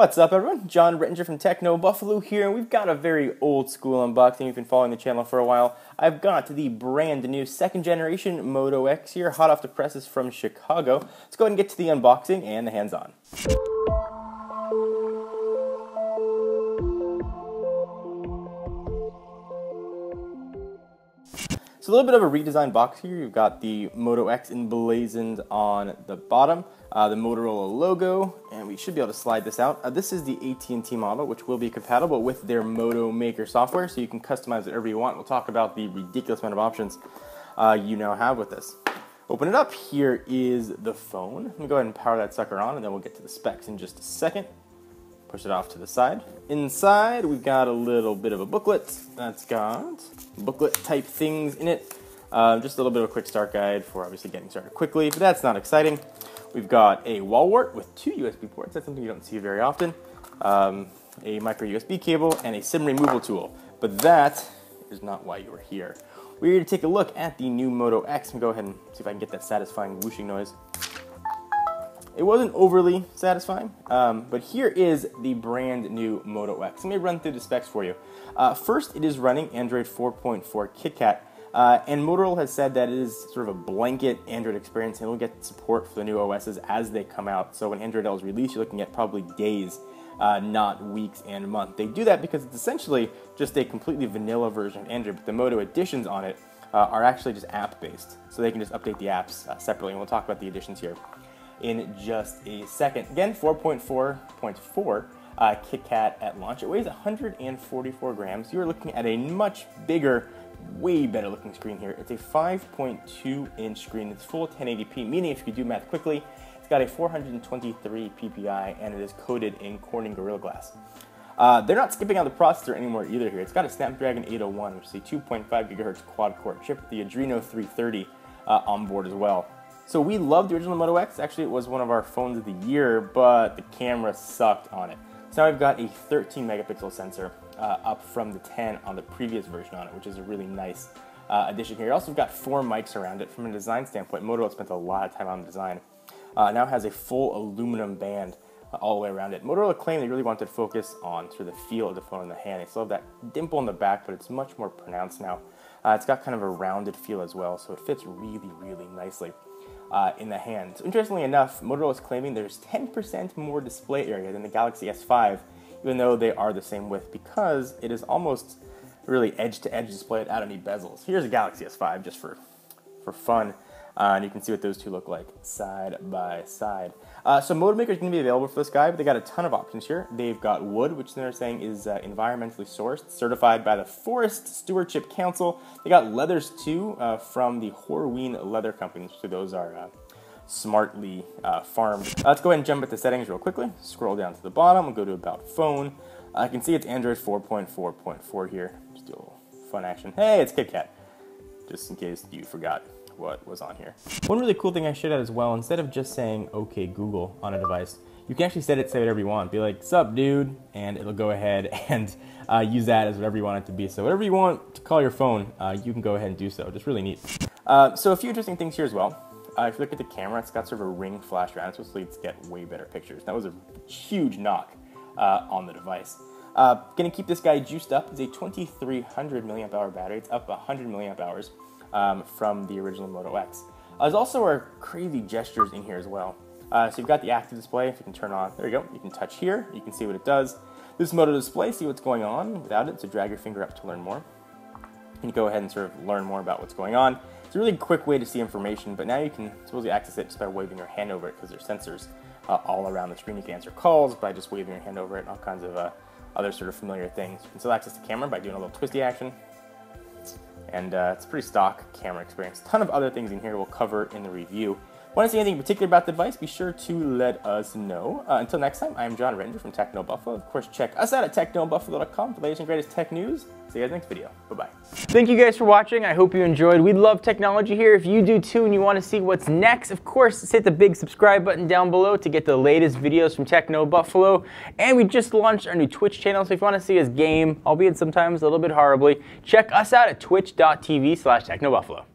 What's up, everyone? John Rettinger from Techno Buffalo here, and we've got a very old school unboxing. You've been following the channel for a while. I've got the brand new second generation Moto X here, hot off the presses from Chicago. Let's go ahead and get to the unboxing and the hands-on. So a little bit of a redesigned box here. You've got the Moto X emblazoned on the bottom, the Motorola logo, and we should be able to slide this out. This is the AT&T model, which will be compatible with their Moto Maker software, so you can customize it whatever you want. We'll talk about the ridiculous amount of options you now have with this. Open it up. Here is the phone. Let me go ahead and power that sucker on, and then we'll get to the specs in just a second. Push it off to the side. Inside, we've got a little bit of a booklet that's got booklet type things in it. Just a little bit of a quick start guide for obviously getting started quickly, but that's not exciting. We've got a wall wart with 2 USB ports. That's something you don't see very often. A micro USB cable and a SIM removal tool. But that is not why you are here. We're here to take a look at the new Moto X. Let me go ahead and see if I can get that satisfying whooshing noise. It wasn't overly satisfying, but here is the brand new Moto X. Let me run through the specs for you. First, it is running Android 4.4 KitKat, and Motorola has said that it is sort of a blanket Android experience, and it will get support for the new OSs as they come out. So when Android L is released, you're looking at probably days, not weeks and months. They do that because it's essentially just a completely vanilla version of Android, but the Moto additions on it are actually just app-based, so they can just update the apps separately, and we'll talk about the additions here in just a second. Again, 4.4.4 KitKat at launch. It weighs 144 grams. You're looking at a much bigger, way better looking screen here. It's a 5.2-inch screen. It's full 1080p, meaning if you do math quickly, it's got a 423 PPI, and it is coated in Corning Gorilla Glass. They're not skipping on the processor anymore either here. It's got a Snapdragon 801, which is a 2.5 gigahertz quad-core chip with the Adreno 330 on board as well. So we loved the original Moto X. Actually, it was one of our phones of the year, but the camera sucked on it. So now I've got a 13 megapixel sensor up from the 10 on the previous version on it, which is a really nice addition here. It also got 4 mics around it. From a design standpoint, Motorola spent a lot of time on the design. Now has a full aluminum band all the way around it. Motorola claimed they really wanted to focus on sort of the feel of the phone in the hand. They still have that dimple in the back, but it's much more pronounced now. It's got kind of a rounded feel as well, so it fits really, really nicely in the hand. So interestingly enough, Motorola is claiming there's 10% more display area than the Galaxy S5, even though they are the same width, because it is almost really edge-to-edge display without any bezels. Here's a Galaxy S5 just for fun, and you can see what those two look like side by side. So Moto Maker is going to be available for this guy, but they got a ton of options here. They've got wood, which they're saying is environmentally sourced, certified by the Forest Stewardship Council. They got leathers too from the Horween Leather Company, so those are smartly farmed. Let's go ahead and jump at the settings real quickly. Scroll down to the bottom, we'll go to About Phone. I can see it's Android 4.4.4 here. Just do a little fun action. Hey, it's KitKat, just in case you forgot what was on here. One really cool thing I should add as well, instead of just saying "Okay Google" on a device, you can actually set it to say whatever you want. Be like, "Sup, dude," and it'll go ahead and use that as whatever you want it to be. So whatever you want to call your phone, you can go ahead and do so. Just really neat. So a few interesting things here as well. If you look at the camera, it's got sort of a ring flash around it, so it's to get way better pictures. That was a huge knock on the device. Gonna keep this guy juiced up. It's a 2300 milliamp hour battery. It's up 100 milliamp hours. From the original Moto X. There's also our crazy gestures in here as well. So you've got the active display. If you can turn on, there you go. You can touch here. You can see what it does. This Moto display, see what's going on without it. So drag your finger up to learn more. You can go ahead and sort of learn more about what's going on. It's a really quick way to see information, but now you can supposedly access it just by waving your hand over it, because there's sensors all around the screen. You can answer calls by just waving your hand over it, and all kinds of other sort of familiar things. You can still access the camera by doing a little twisty action. And it's a pretty stock camera experience. A ton of other things in here we'll cover in the review. Want to see anything in particular about the device? Be sure to let us know. Until next time, I'm John Rettinger from Techno Buffalo. Of course, check us out at technobuffalo.com for the latest and greatest tech news. See you guys next video. Bye-bye. Thank you guys for watching. I hope you enjoyed. We love technology here. If you do too and you want to see what's next, of course, hit the big subscribe button down below to get the latest videos from Techno Buffalo. And we just launched our new Twitch channel, so if you want to see us game, albeit sometimes a little bit horribly, check us out at twitch.tv/technobuffalo.